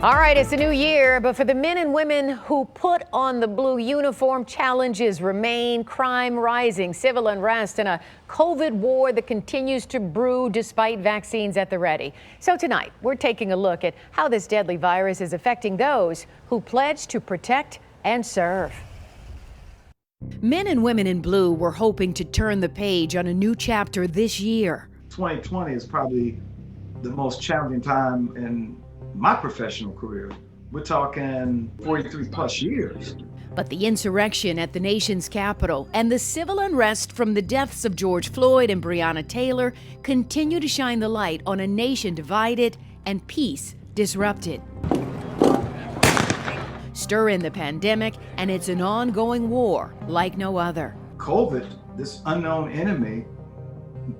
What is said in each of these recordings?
All right, it's a new year, but for the men and women who put on the blue uniform, challenges remain. Crime rising, civil unrest, and a COVID war that continues to brew despite vaccines at the ready. So tonight, we're taking a look at how this deadly virus is affecting those who pledge to protect and serve. Men and women in blue were hoping to turn the page on a new chapter this year. 2020 is probably the most challenging time in my professional career. We're talking 43 plus years. But the insurrection at the nation's capital and the civil unrest from the deaths of George Floyd and Breonna Taylor continue to shine the light on a nation divided and peace disrupted. Stir in the pandemic, and it's an ongoing war like no other. COVID, this unknown enemy,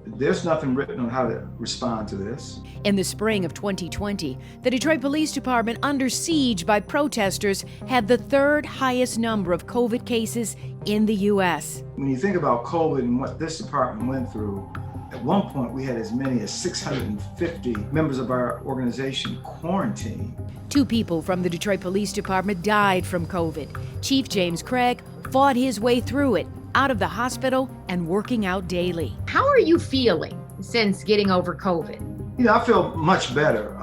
there's nothing written on how to respond to this. In the spring of 2020, the Detroit Police Department, under siege by protesters, had the third highest number of COVID cases in the U.S. When you think about COVID and what this department went through, at one point we had as many as 650 members of our organization quarantined. 2 people from the Detroit Police Department died from COVID. Chief James Craig fought his way through it, out of the hospital and working out daily. How are you feeling since getting over COVID? You know, I feel much better.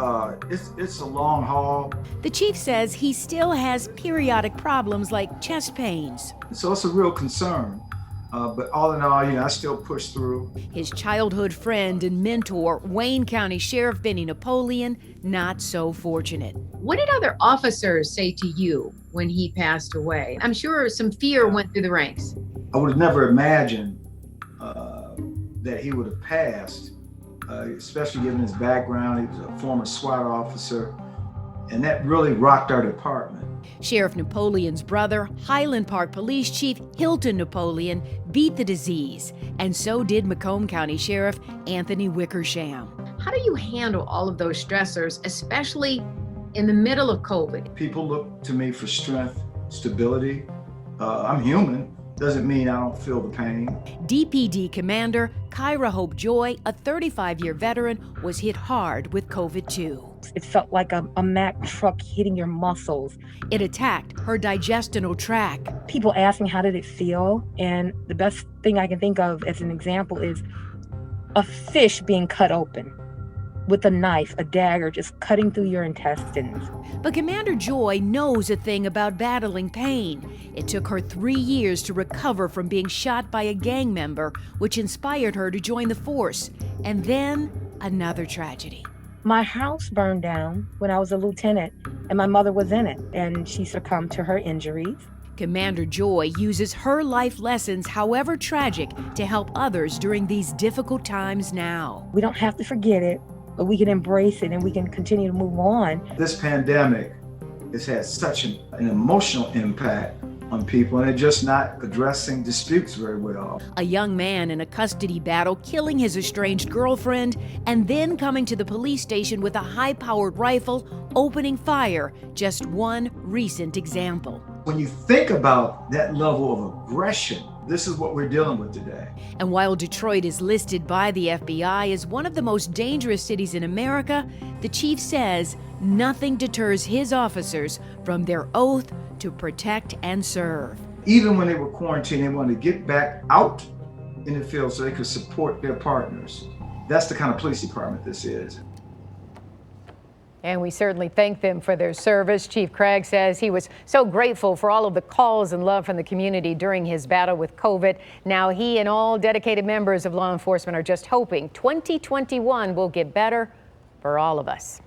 It's a long haul. The chief says he still has periodic problems like chest pains. So it's a real concern. But all in all, I still push through. His childhood friend and mentor, Wayne County Sheriff Benny Napoleon, not so fortunate. What did other officers say to you when he passed away? I'm sure some fear went through the ranks. I would have never imagined that he would have passed, especially given his background. He was a former SWAT officer, and that really rocked our department. Sheriff Napoleon's brother, Highland Park Police Chief Hilton Napoleon, beat the disease, and so did Macomb County Sheriff Anthony Wickersham. How do you handle all of those stressors, especially in the middle of COVID? People look to me for strength, stability. I'm human. Doesn't mean I don't feel the pain. DPD Commander Kyra Hope Joy, a 35-year veteran, was hit hard with COVID too. It felt like a Mack truck hitting your muscles. It attacked her digestional tract. People ask me, how did it feel? And the best thing I can think of as an example is a fish being cut open with a knife, a dagger, just cutting through your intestines. But Commander Joy knows a thing about battling pain. It took her 3 years to recover from being shot by a gang member, which inspired her to join the force. And then another tragedy. My house burned down when I was a lieutenant, and my mother was in it, and she succumbed to her injuries. Commander Joy uses her life lessons, however tragic, to help others during these difficult times now. We don't have to forget it, but we can embrace it and we can continue to move on. This pandemic has had such an emotional impact on people, and they're just not addressing disputes very well. A young man in a custody battle killing his estranged girlfriend and then coming to the police station with a high-powered rifle, opening fire. Just one recent example. When you think about that level of aggression, this is what we're dealing with today. And while Detroit is listed by the FBI as one of the most dangerous cities in America, the chief says nothing deters his officers from their oath to protect and serve. Even when they were quarantined, they wanted to get back out in the field so they could support their partners. That's the kind of police department this is. And we certainly thank them for their service. Chief Craig says he was so grateful for all of the calls and love from the community during his battle with COVID. Now he and all dedicated members of law enforcement are just hoping 2021 will get better for all of us.